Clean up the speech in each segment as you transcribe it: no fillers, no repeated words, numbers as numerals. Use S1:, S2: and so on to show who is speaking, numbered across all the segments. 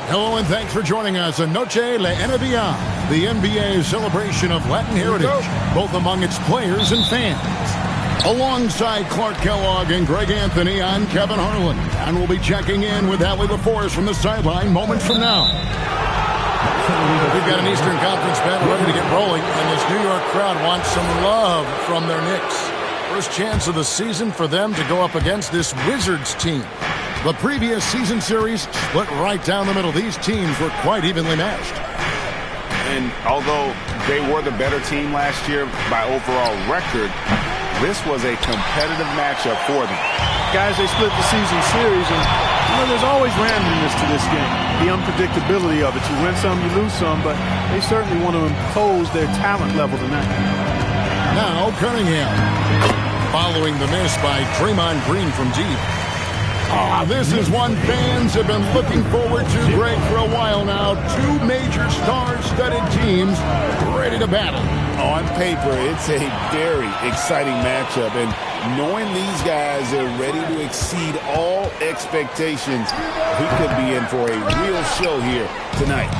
S1: Hello and thanks for joining us on Noche La NBA, the NBA celebration of Latin heritage, both among its players and fans. Alongside Clark Kellogg and Greg Anthony, I'm Kevin Harlan, and we'll be checking in with Allie LaForce from the sideline moments from now. We've got an Eastern Conference battle ready to get rolling, and this New York crowd wants some love from their Knicks. First chance of the season for them to go up against this Wizards team. The previous season series split right down the middle. These teams were quite evenly matched.
S2: And although they were the better team last year by overall record, this was a competitive matchup for them.
S3: Guys, they split the season series, and there's always randomness to this game. The unpredictability of it. You win some, you lose some, but they certainly want to impose their talent level tonight.
S1: Now Cunningham, following the miss by Draymond Green from deep. This is one fans have been looking forward to, Greg, for a while now. Two major star-studded teams ready to battle.
S2: On paper, it's a very exciting matchup, and knowing these guys are ready to exceed all expectations, we could be in for a real show here tonight.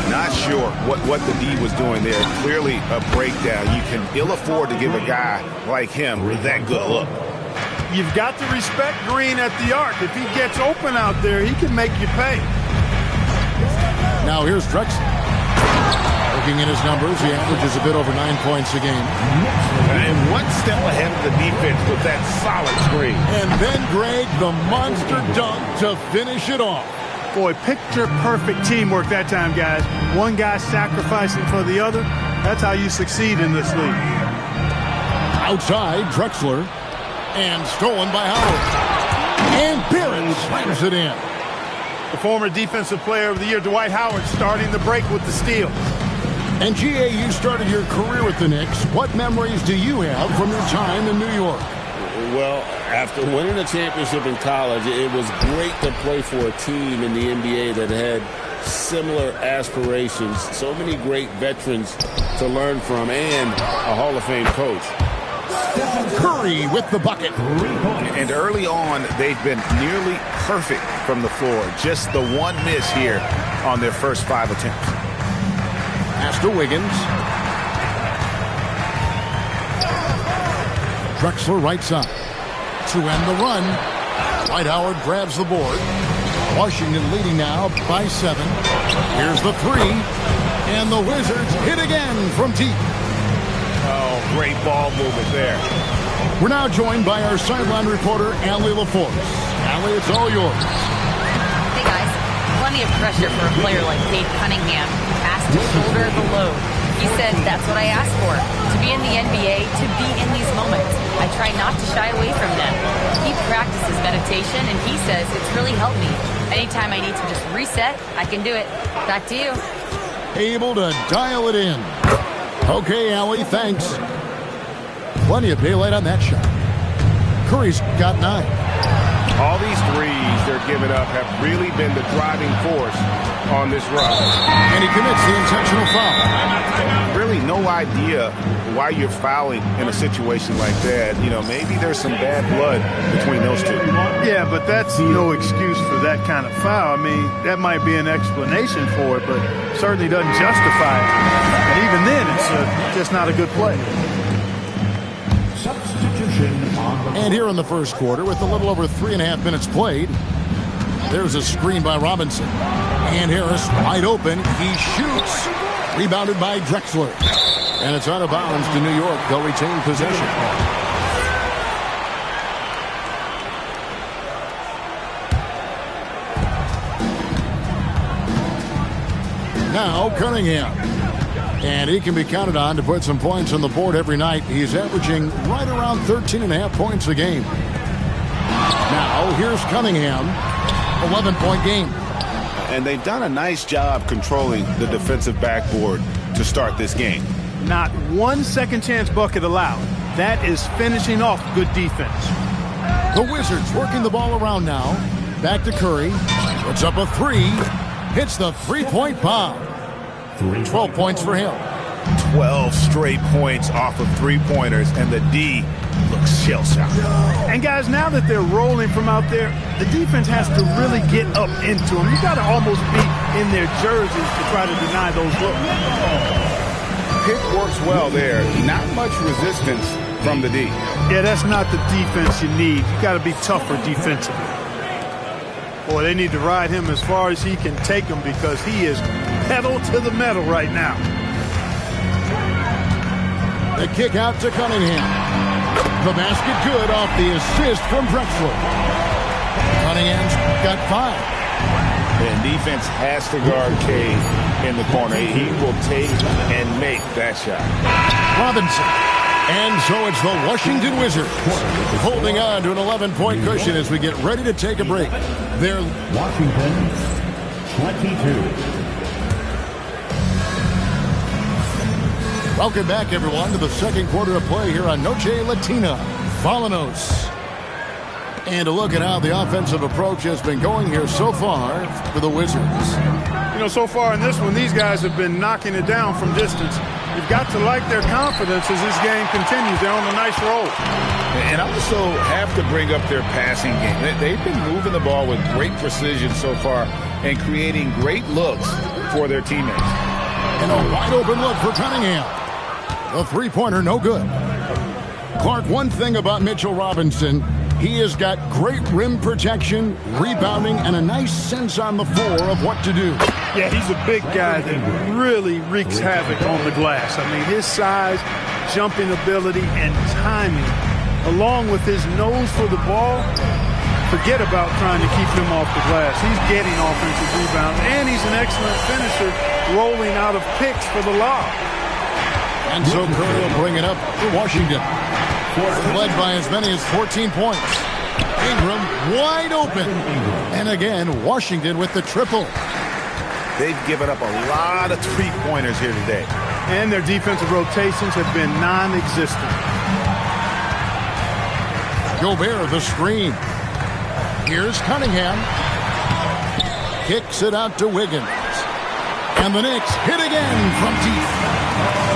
S2: Not sure what the D was doing there. Clearly a breakdown. You can ill afford to give a guy like him that good a look.
S3: You've got to respect Green at the arc. If he gets open out there, he can make you pay.
S1: Now here's Drexler. Looking at his numbers, he averages a bit over 9 points a game.
S2: And one step ahead of the defense with that solid screen.
S1: And then, Greg, the monster dunk to finish it off.
S3: Boy, picture-perfect teamwork that time, guys. One guy sacrificing for the other. That's how you succeed in this league.
S1: Outside, Drexler. And stolen by Howard. And Barron slams it in.
S3: The former Defensive Player of the Year, Dwight Howard, starting the break with the steal.
S1: And G.A., you started your career with the Knicks. What memories do you have from your time in New York?
S4: Well, after winning a championship in college, it was great to play for a team in the NBA that had similar aspirations. So many great veterans to learn from and a Hall of Fame coach.
S1: Curry with the bucket.
S2: And early on, they've been nearly perfect from the floor. Just the one miss here on their first 5 attempts.
S1: Pass to Wiggins. Drexler right side. To end the run. Dwight Howard grabs the board. Washington leading now by 7. Here's the 3. And the Wizards hit again from deep.
S2: Oh, great ball movement there.
S1: We're now joined by our sideline reporter, Allie LaForce. Allie, it's all yours.
S5: Hey, guys. Plenty of pressure for a player like Cade Cunningham, asked to shoulder the load. He said, that's what I asked for, to be in the NBA, to be in these moments. I try not to shy away from them. He practices meditation, and he says it's really helped me. Anytime I need to just reset, I can do it. Back to you.
S1: Able to dial it in. Okay, Allie, thanks. Plenty of daylight on that shot. Curry's got 9.
S2: All these threes they're giving up have really been the driving force on this run.
S1: And he commits the intentional foul.
S2: Really no idea why you're fouling in a situation like that. You know, maybe there's some bad blood between those two.
S3: Yeah, but that's no excuse for that kind of foul. I mean, that might be an explanation for it, but certainly doesn't justify it. And even then, it's just not a good play.
S1: And here in the first quarter, with a little over 3.5 minutes played, there's a screen by Robinson. And Harris wide open. He shoots. Rebounded by Drexler. And it's out of bounds to New York. They'll retain possession. Now Cunningham. And he can be counted on to put some points on the board every night. He's averaging right around 13.5 points a game. Now here's Cunningham. 11-point game.
S2: And they've done a nice job controlling the defensive backboard to start this game.
S3: Not one second chance bucket allowed. That is finishing off good defense.
S1: The Wizards working the ball around now. Back to Curry. Puts up a 3. Hits the 3-point bomb. 12 points for him.
S2: 12 straight points off of 3-pointers, and the D
S3: looks shell-shocked. And guys, now that they're rolling from out there, the defense has to really get up into them. You got to almost be in their jerseys to try to deny those looks.
S2: Pick works well there. Not much resistance from the D.
S3: Yeah, that's not the defense you need. You got to be tougher defensively. Boy, they need to ride him as far as he can take them because he is pedal to the metal right now.
S1: The kick out to Cunningham. The basket good off the assist from Drexler. Cunningham's got 5.
S2: And defense has to guard Cade in the corner. He will take and make that shot.
S1: Robinson. And so it's the Washington Wizards holding on to an 11-point cushion as we get ready to take a break. They're
S6: Washington 22.
S1: Welcome back, everyone, to the second quarter of play here on Noche Latina. Volanos. And a look at how the offensive approach has been going here so far for the Wizards.
S3: You know, so far in this one, these guys have been knocking it down from distance. You've got to like their confidence as this game continues. They're on a nice roll.
S2: And I also have to bring up their passing game. They've been moving the ball with great precision so far and creating great looks for their teammates.
S1: And a wide open look for Cunningham. The three-pointer, no good. Clark, one thing about Mitchell Robinson, he has got great rim protection, rebounding, and a nice sense on the floor of what to do.
S3: Yeah, he's a big guy that really wreaks havoc on the glass. I mean, his size, jumping ability, and timing, along with his nose for the ball, forget about trying to keep him off the glass. He's getting offensive rebounds, and he's an excellent finisher, rolling out of picks for the lob.
S1: And so Curry will bring it up for Washington. Led by as many as 14 points. Ingram wide open. And again, Washington with the triple.
S2: They've given up a lot of three-pointers here today.
S3: And their defensive rotations have been non-existent.
S1: Gobert the screen. Here's Cunningham. Kicks it out to Wiggins. And the Knicks hit again from deep.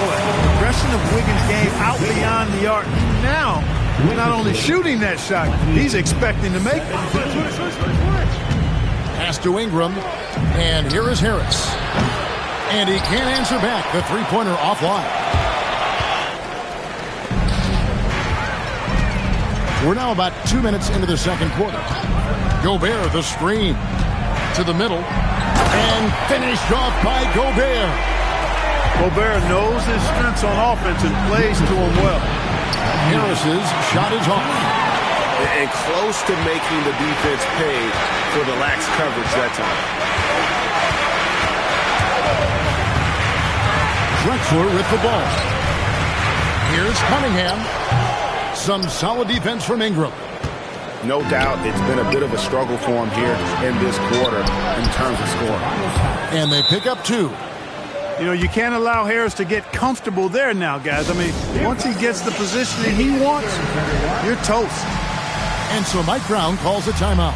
S3: The progression of Wiggins' game out beyond the arc. Now, not only shooting that shot, he's expecting to make it.
S1: Pass to Ingram. And here is Harris. And he can't answer back. The three-pointer offline. We're now about 2 minutes into the second quarter. Gobert, the screen. To the middle. And finished off by Gobert.
S3: Gobert knows his strengths on offense and plays to him well.
S1: Harris's shot is off.
S4: And close to making the defense pay for the lax coverage that time.
S1: Drexler with the ball. Here's Cunningham. Some solid defense from Ingram.
S2: No doubt it's been a bit of a struggle for him here in this quarter in terms of scoring.
S1: And they pick up 2.
S3: You know, you can't allow Harris to get comfortable there now, guys. I mean, once he gets the positioning he wants, you're toast.
S1: And so Mike Brown calls a timeout.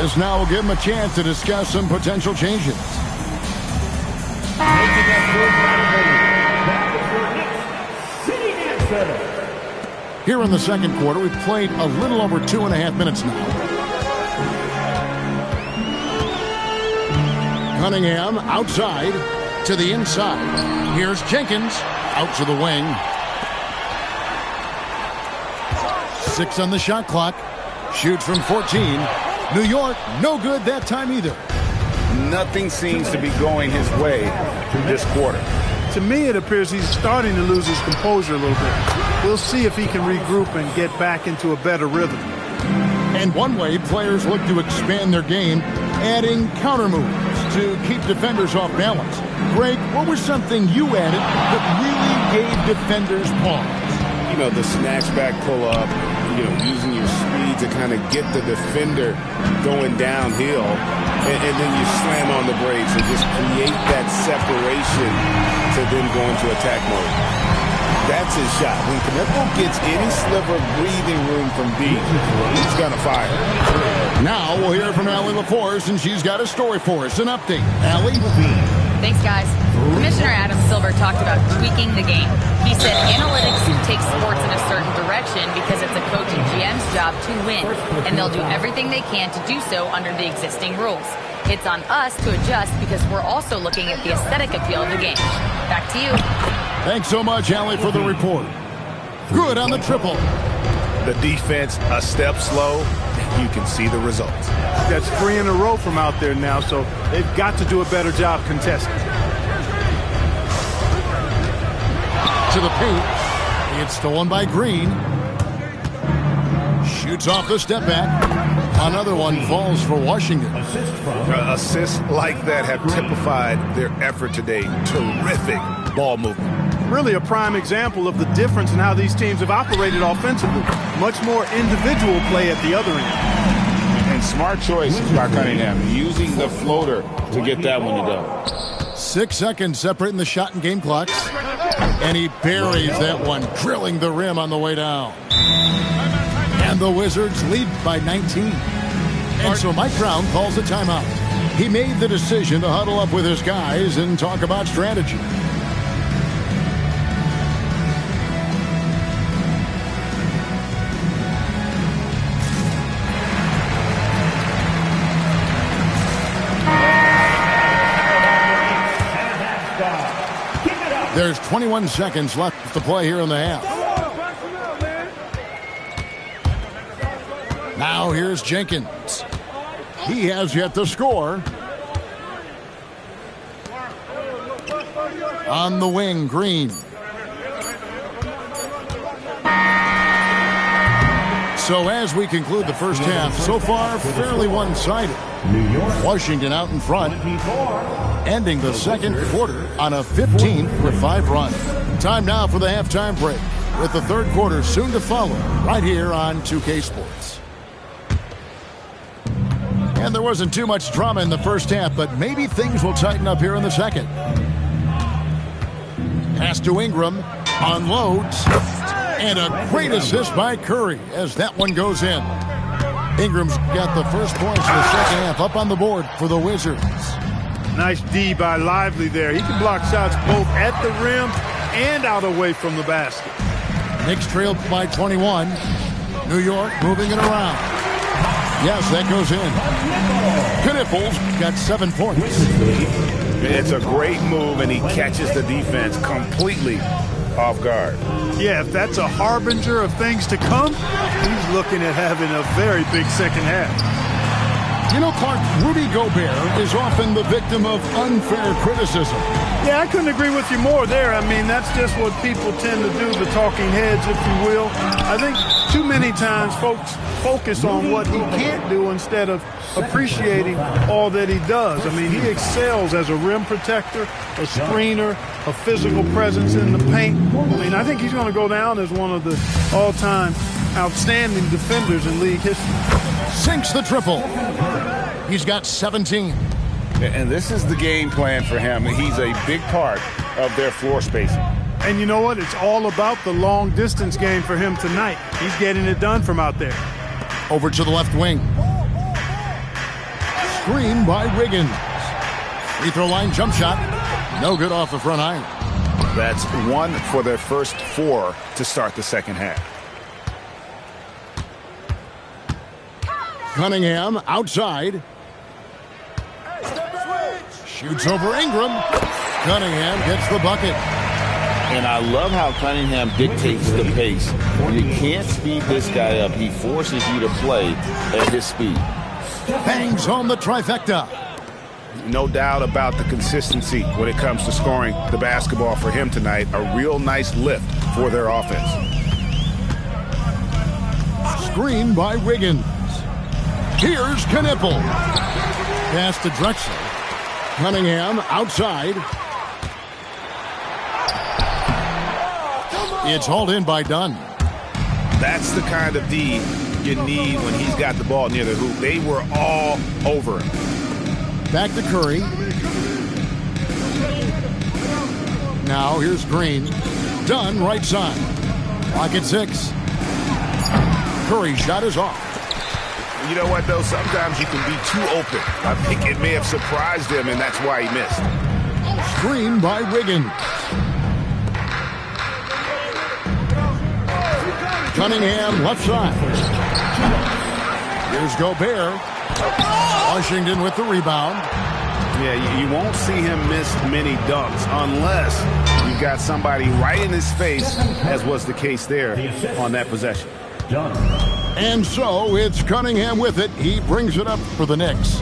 S1: This now will give him a chance to discuss some potential changes. Here in the second quarter, we've played a little over 2.5 minutes now. Cunningham outside to the inside. Here's Jenkins out to the wing. 6 on the shot clock. Shoots from 14. New York, no good that time either.
S2: Nothing seems to be going his way this quarter.
S3: To me, it appears he's starting to lose his composure a little bit. We'll see if he can regroup and get back into a better rhythm.
S1: And one way players look to expand their game, adding counter moves to keep defenders off balance. Greg, what was something you added that really gave defenders pause?
S2: You know, the snatchback pull-up, you know, using your speed to kind of get the defender going downhill, and then you slam on the brakes and just create that separation to then go into attack mode. That's his shot. When Kneppo gets any sliver of breathing room from B, he's going to fire.
S1: Now we'll hear from Allie LaForce, and she's got a story for us, an update. Allie?
S5: Thanks, guys. Commissioner Adam Silver talked about tweaking the game. He said analytics take sports in a certain direction because it's a coach and GM's job to win, and they'll do everything they can to do so under the existing rules. It's on us to adjust because we're also looking at the aesthetic appeal of the game. Back to you.
S1: Thanks so much, Allie, for the report. Good on the triple.
S2: The defense a step slow. You can see the results.
S3: That's 3 in a row from out there now, so they've got to do a better job contesting.
S1: To the paint. It's stolen by Green. Shoots off the step back. Another one falls for Washington.
S2: Assists like that have typified their effort today. Terrific ball movement.
S3: Really a prime example of the difference in how these teams have operated offensively. Much more individual play at the other end.
S2: And smart choice by Cunningham, using the floater to get that one to go.
S1: 6 seconds separating the shot and game clocks. And he buries that one, drilling the rim on the way down. And the Wizards lead by 19. And so Mike Brown calls a timeout. He made the decision to huddle up with his guys and talk about strategy. There's 21 seconds left to play here in the half. Now here's Jenkins. He has yet to score. On the wing, Green. So as we conclude the first half, so far fairly one-sided. Washington out in front, ending the second quarter on a 15-5 run. Time now for the halftime break, with the third quarter soon to follow, right here on 2K Sports. And there wasn't too much drama in the first half, but maybe things will tighten up here in the second. Pass to Ingram, unloads, and a great assist by Curry as that one goes in. Ingram's got the first points in the second half up on the board for the Wizards.
S3: Nice D by Lively there. He can block shots both at the rim and out away from the basket.
S1: Knicks trailed by 21. New York moving it around. Yes, that goes in. Knipples got 7 points.
S2: It's a great move, and he catches the defense completely off guard.
S3: Yeah, if that's a harbinger of things to come, he's looking at having a very big second half.
S1: You know, Clark, Rudy Gobert is often the victim of unfair criticism.
S3: Yeah, I couldn't agree with you more there. I mean, that's just what people tend to do, the talking heads, if you will. I think too many times folks focus on what he can't do instead of appreciating all that he does. I mean, he excels as a rim protector, a screener, a physical presence in the paint. I mean, I think he's going to go down as one of the all-time outstanding defenders in league history.
S1: Sinks the triple. He's got 17.
S2: And this is the game plan for him. He's a big part of their floor spacing.
S3: And you know what? It's all about the long-distance game for him tonight. He's getting it done from out there.
S1: Over to the left wing. Screen by Wiggins. Free throw line jump shot. No good off the front iron.
S2: That's one for their first 4 to start the second half.
S1: Cunningham outside. Shoots over Ingram. Cunningham gets the bucket.
S4: And I love how Cunningham dictates the pace. You can't speed this guy up. He forces you to play at his speed.
S1: Bangs home the trifecta.
S2: No doubt about the consistency when it comes to scoring the basketball for him tonight. A real nice lift for their offense.
S1: Screen by Wiggins. Here's Knippel. Pass to Drexler. Cunningham outside. It's hauled in by Dunn.
S2: That's the kind of D you need when he's got the ball near the hoop. They were all over him.
S1: Back to Curry. Now here's Green. Dunn right side. Clock at 6. Curry's shot is off.
S2: You know what, though? Sometimes you can be too open. I think it may have surprised him, and that's why he missed.
S1: Screen by Wiggins. Cunningham left side. Here's Gobert. Washington with the rebound.
S2: Yeah, you won't see him miss many dunks unless you've got somebody right in his face, as was the case there on that possession.
S1: And so it's Cunningham with it. He brings it up for the Knicks.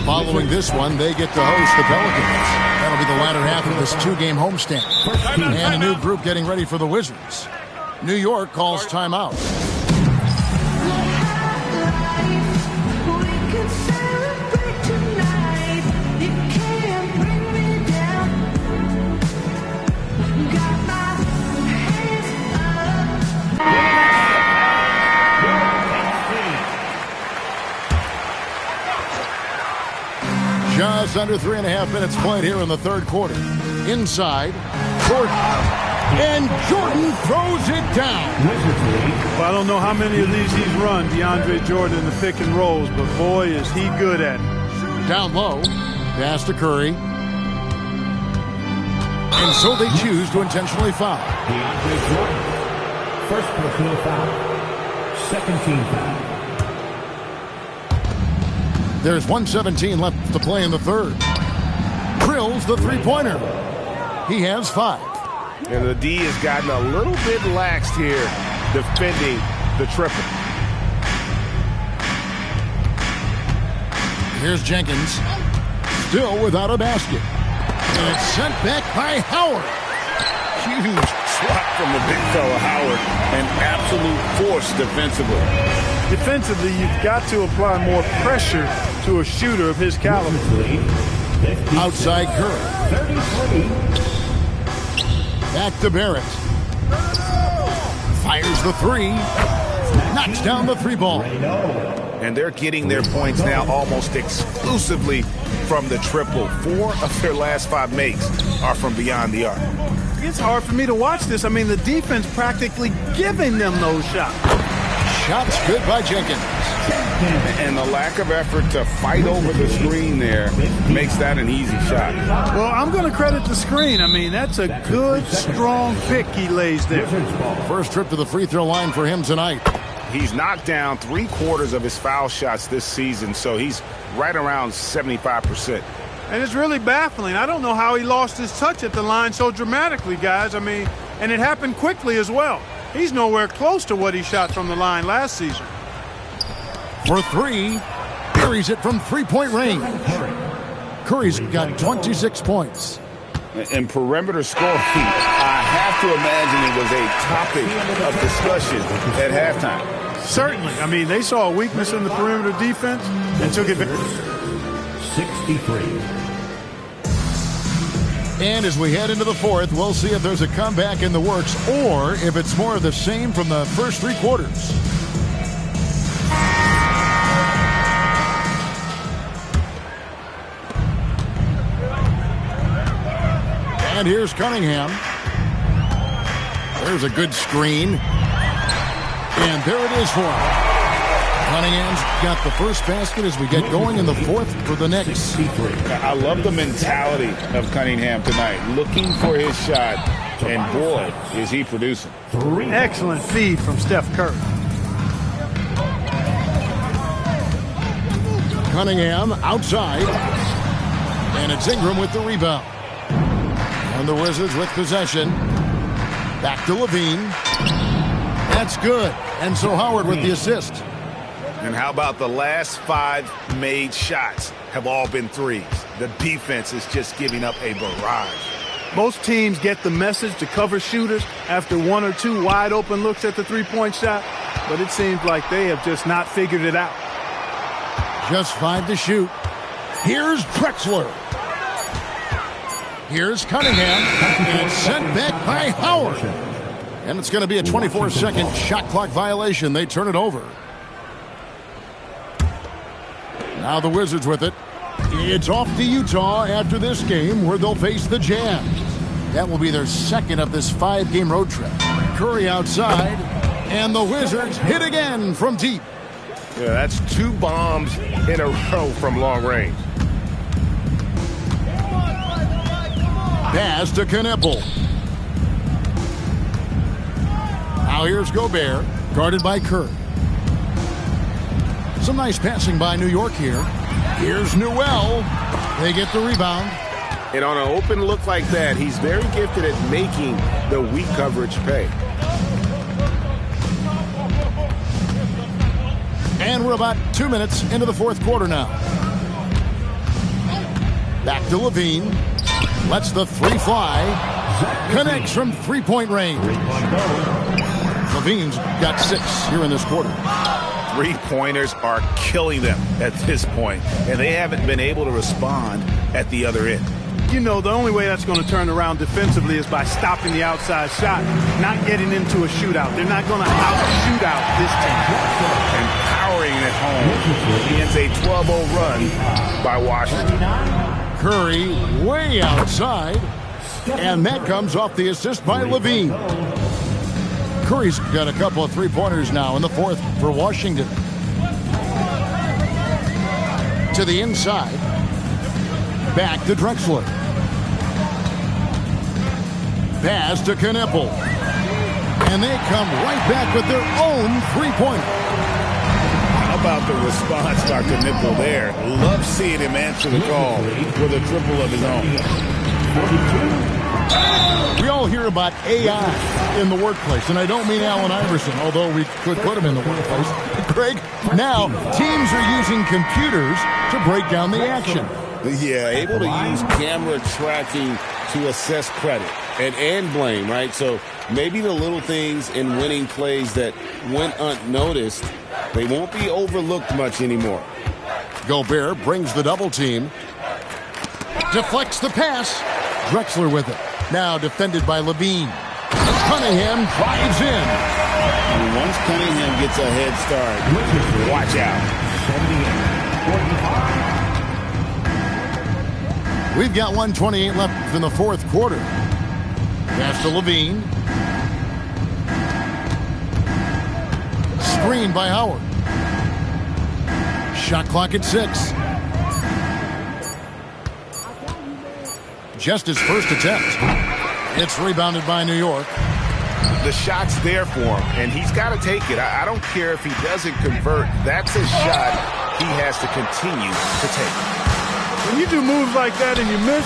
S1: Following this one, they get to host the Pelicans. That'll be the latter half of this two-game homestand. And a new group getting ready for the Wizards. New York calls timeout. Just under 3.5 minutes played here in the third quarter. Inside, Jordan. And Jordan throws it down.
S3: Well, I don't know how many of these he's run, DeAndre Jordan, in the pick and rolls, but boy, is he good at it.
S1: Down low, pass to Curry. And so they choose to intentionally foul.
S6: DeAndre Jordan, first personal foul, second team foul.
S1: There's 1:17 left to play in the third. Drills the three-pointer. He has 5.
S2: And the D has gotten a little bit laxed here defending the triple.
S1: Here's Jenkins. Still without a basket. And it's sent back by Howard.
S2: Huge swat from the big fella Howard. An absolute force defensively.
S3: Defensively, you've got to apply more pressure to a shooter of his caliber.
S1: Outside Curry. Back to Barrett. Fires the three. Knocks down the three ball.
S2: And they're getting their points now almost exclusively from the triple. 4 of their last 5 makes are from beyond the arc.
S3: It's hard for me to watch this. I mean, the defense practically giving them those shots.
S1: Shots good by Jenkins.
S2: And the lack of effort to fight over the screen there makes that an easy shot.
S3: Well, I'm going to credit the screen. I mean, that's a good, strong pick he lays there.
S1: First trip to the free throw line for him tonight.
S2: He's knocked down 3/4 of his foul shots this season, so he's right around 75%.
S3: And it's really baffling. I don't know how he lost his touch at the line so dramatically, guys. I mean, and it happened quickly as well. He's nowhere close to what he shot from the line last season.
S1: For 3, buries it from three-point range. Curry's got 26 points.
S2: In perimeter scoring, I have to imagine it was a topic of discussion at halftime.
S3: Certainly. I mean, they saw a weakness in the perimeter defense and took advantage.
S6: 63.
S1: And as we head into the fourth, we'll see if there's a comeback in the works or if it's more of the same from the first 3 quarters. And here's Cunningham. There's a good screen. And there it is for him. Cunningham's got the first basket as we get going in the fourth for the Knicks.
S2: I love the mentality of Cunningham tonight, looking for his shot, and boy, is he producing.
S3: Excellent feed from Steph Curry.
S1: Cunningham outside. And it's Ingram with the rebound. And the Wizards with possession. Back to Levine. That's good. And so Howard with the assist.
S2: And how about the last 5 made shots have all been threes? The defense is just giving up a barrage.
S3: Most teams get the message to cover shooters after 1 or 2 wide open looks at the three-point shot, but it seems like they have just not figured it out.
S1: Just 5 to shoot. Here's Drexler. Here's Cunningham. And it's sent back by Howard. And it's going to be a 24-second shot clock violation. They turn it over. Now the Wizards with it. It's off to Utah after this game where they'll face the Jazz. That will be their second of this 5-game road trip. Curry outside, and the Wizards hit again from deep.
S2: Yeah, that's 2 bombs in a row from long range.
S1: Pass to Knipple. Now here's Gobert, guarded by Curry. Some nice passing by New York here. Here's Newell. They get the rebound.
S2: And on an open look like that, he's very gifted at making the weak coverage pay.
S1: And we're about 2 minutes into the fourth quarter now. Back to Levine. Lets the three fly. Connects from three-point range. Levine's got 6 here in this quarter.
S2: Three-pointers are killing them at this point, and they haven't been able to respond at the other end.
S3: You know, the only way that's going to turn around defensively is by stopping the outside shot, not getting into a shootout. They're not going to out-shoot out this team.
S2: And powering it home against a 12-0 run by Washington.
S1: Curry way outside, and that comes off the assist by Levine. Curry's got a couple of three-pointers now in the fourth for Washington. To the inside. Back to Drexler. Pass to Knipple. And they come right back with their own three-pointer.
S2: How about the response by Knipple there? Love seeing him answer the call with a triple of his own.
S1: We all hear about AI in the workplace, and I don't mean Allen Iverson, although we could put him in the workplace. Greg, now teams are using computers to break down the action.
S4: Yeah, able to use camera tracking to assess credit and blame, right? So maybe the little things in winning plays that went unnoticed, they won't be overlooked much anymore.
S1: Gobert brings the double team. Deflects the pass. Drexler with it. Now defended by Levine. Cunningham drives in.
S4: And once Cunningham gets a head start, watch out.
S1: We've got 1:28 left in the fourth quarter. Pass to Levine. Screen by Howard. Shot clock at 6. Just his first attempt. It's rebounded by New York.
S2: The shot's there for him, and he's got to take it. I don't care if he doesn't convert. That's a shot he has to continue to take.
S3: When you do moves like that and you miss,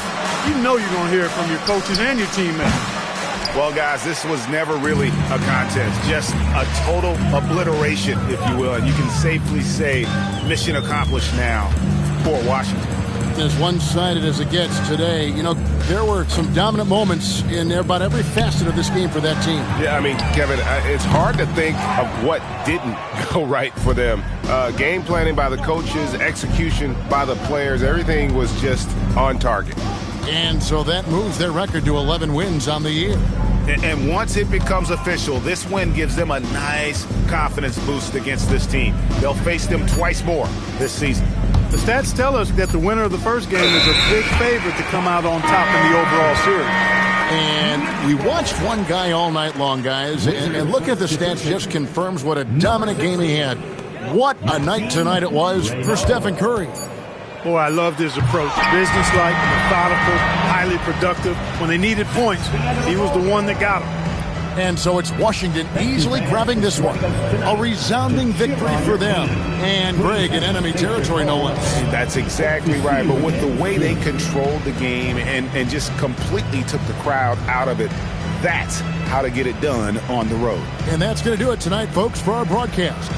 S3: you know you're going to hear it from your coaches and your teammates.
S2: Well, guys, this was never really a contest, just a total obliteration, if you will. And you can safely say mission accomplished now for Washington.
S1: As one-sided as it gets today, you know, there were some dominant moments in about every facet of this game for that team.
S7: Yeah, I mean, Kevin, it's hard to think of what didn't go right for them. Game planning by the coaches, execution by the players, everything was just on target.
S1: And so that moves their record to 11 wins on the year.
S2: And once it becomes official, this win gives them a nice confidence boost against this team. They'll face them twice more this season.
S3: The stats tell us that the winner of the first game is a big favorite to come out on top in the overall series.
S1: And we watched one guy all night long, guys, and look at the stats, just confirms what a dominant game he had. What a night tonight it was for Stephen Curry.
S3: Boy, I loved his approach. Businesslike, methodical, highly productive. When they needed points, he was the one that got them.
S1: And so it's Washington easily grabbing this one. A resounding victory for them. And Greg in enemy territory, no less.
S2: That's exactly right. But with the way they controlled the game and just completely took the crowd out of it, that's how to get it done on the road.
S1: And that's going to do it tonight, folks, for our broadcast.